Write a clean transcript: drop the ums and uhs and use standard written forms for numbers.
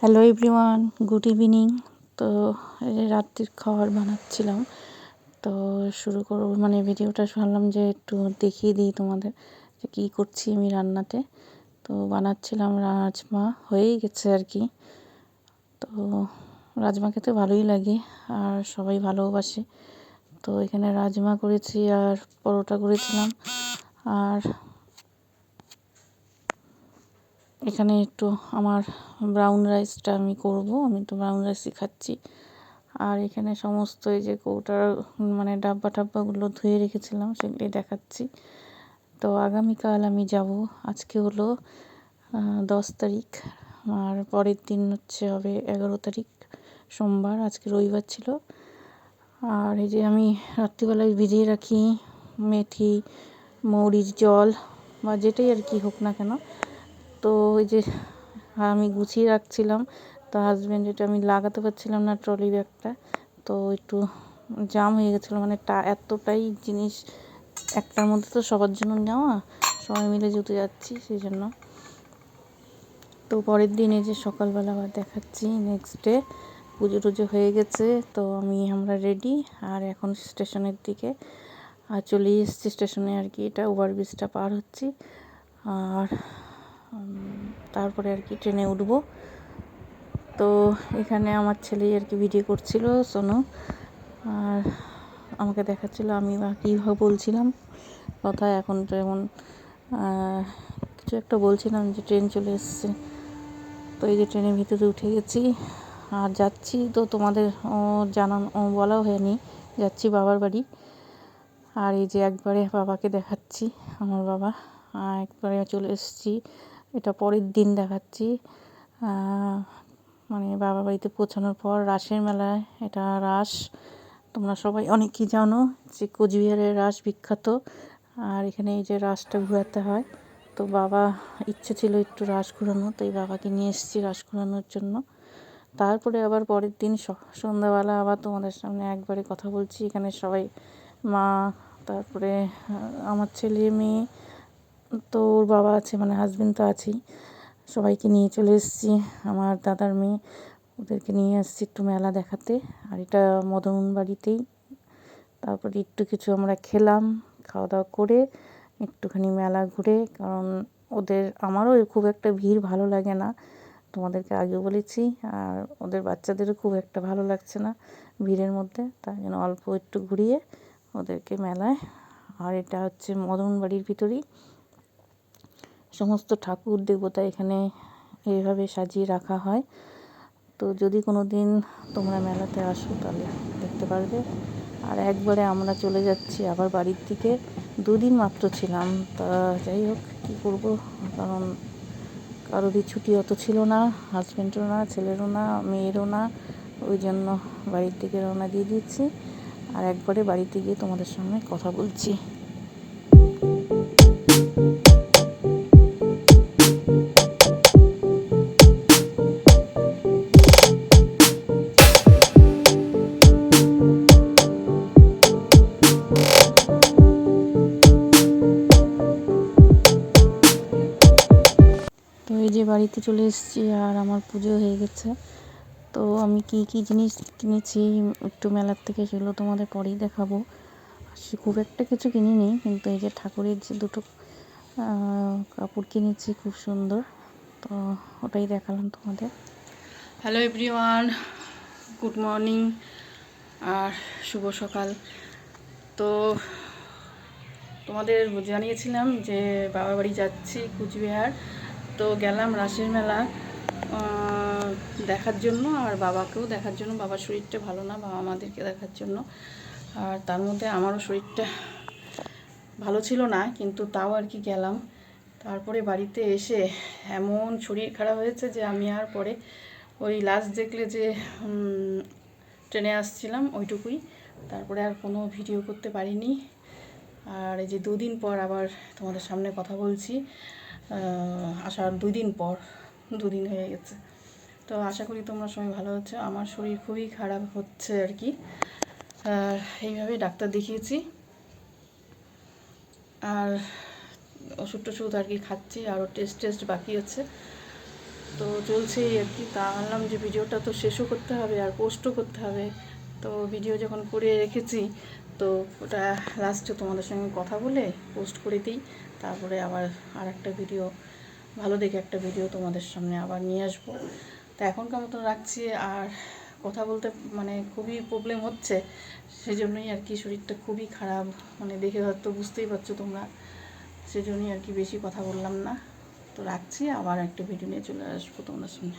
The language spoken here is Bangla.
Hello everyone, good evening. তো এই যে রাত্রির খাবার বানাচ্ছিলাম। তো শুরু করব, ভিডিওটা ভাবলাম যে একটু দেখিয়ে দিই তোমাদের যে কী করছি আমি রান্নাতে। তো বানাচ্ছিলাম রাজমা, হয়েই গেছে আর কি। তো রাজমা খেতে ভালোই লাগে আর সবাই ভালোবাসে। তো এখানে রাজমা করেছি আর পরোটা করেছিলাম। আর এখানে একটু আমার ব্রাউন রাইসটা আমি একটু ব্রাউন রাইসই খাচ্ছি। আর এখানে সমস্ত এই যে কৌটার ডাব্বা টাব্বাগুলো ধুয়ে রেখেছিলাম, সেগুলি দেখাচ্ছি। তো আগামীকাল আমি যাব। আজকে হলো 10 তারিখ, আর পরের দিন হবে 11 তারিখ, সোমবার। আজকে রবিবার ছিল। আর এই যে আমি রাত্রিবেলায় ভিজিয়ে রাখি মেথি, মৌরির জল বা যেটাই আর কি হোক না কেন। তো ওই যে আমি গুছিয়ে রাখছিলাম, তো হাজব্যান্ড, এটা আমি লাগাতে পারছিলাম না ট্রলি ব্যাগটা, তো একটু জাম হয়ে গেছিলো। এতটাই জিনিস একটার মধ্যে তো সবার জন্য নেওয়া, সবাই মিলে যেতে যাচ্ছি সেই জন্য। তো পরের দিন এই যে সকালবেলা আবার দেখাচ্ছি, নেক্সট ডে পুজো টুজো হয়ে গেছে। তো আমরা রেডি, আর এখন স্টেশনের দিকে আর চলে এসেছি স্টেশনে আর কি। এটা ওভারব্রিজটা পার হচ্ছি, আর তারপরে আর কি ট্রেনে উঠবো। তো এখানে আমার ছেলেই আর কি ভিডিও করছিল, সোনু, আর আমাকে দেখাচ্ছিল আমি বা কীভাবে বলছিলাম কথা। এখন যেমন কিছু একটা বলছিলাম যে ট্রেন চলে এসছে। তো এই যে ট্রেনের ভিতরে উঠে গেছি আর যাচ্ছি। তো তোমাদের বলাও হয়নি, যাচ্ছি বাবার বাড়ি। আর এই যে একবারে বাবাকে দেখাচ্ছি, আমার বাবা একবারে চলে এসেছি। এটা পরের দিন দেখাচ্ছি, বাবার বাড়িতে পৌঁছানোর পর রাসের মেলায়, এটা রাস তোমরা সবাই অনেকেই জানো যে কোচবিহারের রাস বিখ্যাত। আর এখানে এই যে রাসটা ঘোরাতে হয়। তো বাবা ইচ্ছে ছিল একটু রাস ঘোরানো, তো এই বাবাকে নিয়ে এসেছি রাস ঘোরানোর জন্য। তারপরে আবার পরের দিন সন্ধ্যাবেলা আবার তোমাদের সামনে একবারে কথা বলছি। এখানে সবাই, মা, তারপরে আমার ছেলে, মেয়ে, তো ওর বাবা আছে, হাজবেন্ড তো আছেই। সবাইকে নিয়ে চলে এসেছি, আমার দাদার মেয়ে, ওদেরকে নিয়ে এসেছি একটু মেলা দেখাতে। আর এটা মদন বাড়িতেই। তারপরে একটু কিছু আমরা খেলাম, খাওয়া দাওয়া করে একটুখানি মেলা ঘুরে, কারণ আমারও খুব একটা ভিড় ভালো লাগে না, তোমাদেরকে আগেও বলেছি। আর ওদের বাচ্চাদেরও খুব একটা ভালো লাগছে না ভিড়ের মধ্যে, তাই জন্য অল্প একটু ঘুরিয়ে ওদেরকে মেলায়। আর এটা হচ্ছে মদন বাড়ির ভিতরেই সমস্ত ঠাকুর দেবতা এখানে এইভাবে সাজিয়ে রাখা হয়। তো যদি কোনো দিন তোমরা মেলাতে আসো তাহলে দেখতে পারবে। আর একবারে আমরা চলে যাচ্ছি আবার বাড়ির দিকে। 2 দিন মাত্র ছিলাম, তা যাই হোক কী করবো, কারণ কারোরই ছুটি অত ছিল না, হাজব্যান্ডেরও না, ছেলেরও না, মেয়েরও না। ওই জন্য বাড়ির দিকে রওনা দিয়ে দিচ্ছি। আর একবারে বাড়িতে গিয়ে তোমাদের সঙ্গে কথা বলছি। তো এই যে বাড়িতে চলে এসেছি, আর আমার পুজো হয়ে গেছে। তো আমি কি কি জিনিস কিনেছি একটু মেলার থেকে, সেগুলো তোমাদের পরেই দেখাবো। খুব একটা কিছু কিনিনি, কিন্তু এই যে ঠাকুরের যে 2টো কাপড় কিনেছি খুব সুন্দর, তো ওটাই দেখালাম তোমাদের। হ্যালো এভরিওয়ান, গুড মর্নিং আর শুভ সকাল। তো তোমাদের জানিয়েছিলাম যে বাবার বাড়ি যাচ্ছি কুচবিহার। তো গেলাম রাসের মেলা দেখার জন্য, আর বাবাকেও দেখার জন্য। বাবার শরীরটা ভালো না, বাবা আমাদেরকে দেখার জন্য। আর তার মধ্যে আমারও শরীরটা ভালো ছিল না, কিন্তু তাও আর কি গেলাম। তারপরে বাড়িতে এসে এমন শরীর খারাপ হয়েছে যে আমি আর পরে ওই লাস্ট দেখলে যে ট্রেনে আসছিলাম ওইটুকুই, তারপরে আর কোনো ভিডিও করতে পারিনি। আর এই যে 2 দিন পর আবার তোমাদের সামনে কথা বলছি, আসার 2 দিন পর, 2 দিন হয়ে গেছে। তো আশা করি তোমরা সবাই ভালো আছো। আমার শরীর খুবই খারাপ হচ্ছে আর কি, আর এইভাবে ডাক্তার দেখিয়েছি, আর ওষুধ টষুধ আর কি খাচ্ছি, আরও টেস্ট বাকি আছে। তো চলছেই আর কি। তা ভাবলাম যে ভিডিওটা তো শেষও করতে হবে আর পোস্টও করতে হবে। তো ভিডিও যখন করে রেখেছি তো ওটা লাস্টে তোমাদের সঙ্গে কথা বলে পোস্ট করে দিই, তারপরে আবার আর একটা ভিডিও, ভালো দেখে একটা ভিডিও তোমাদের সামনে আবার নিয়ে আসবো। তো এখনকার মতো রাখছি। আর কথা বলতে মানে খুবই প্রবলেম হচ্ছে, সেই জন্যই আর কি, শরীরটা খুবই খারাপ, মানে দেখে হয়তো বুঝতেই পারছো তোমরা, সেজন্যই আর কি বেশি কথা বললাম না। তো রাখছি, আবার একটা ভিডিও নিয়ে চলে আসবো তোমাদের সামনে।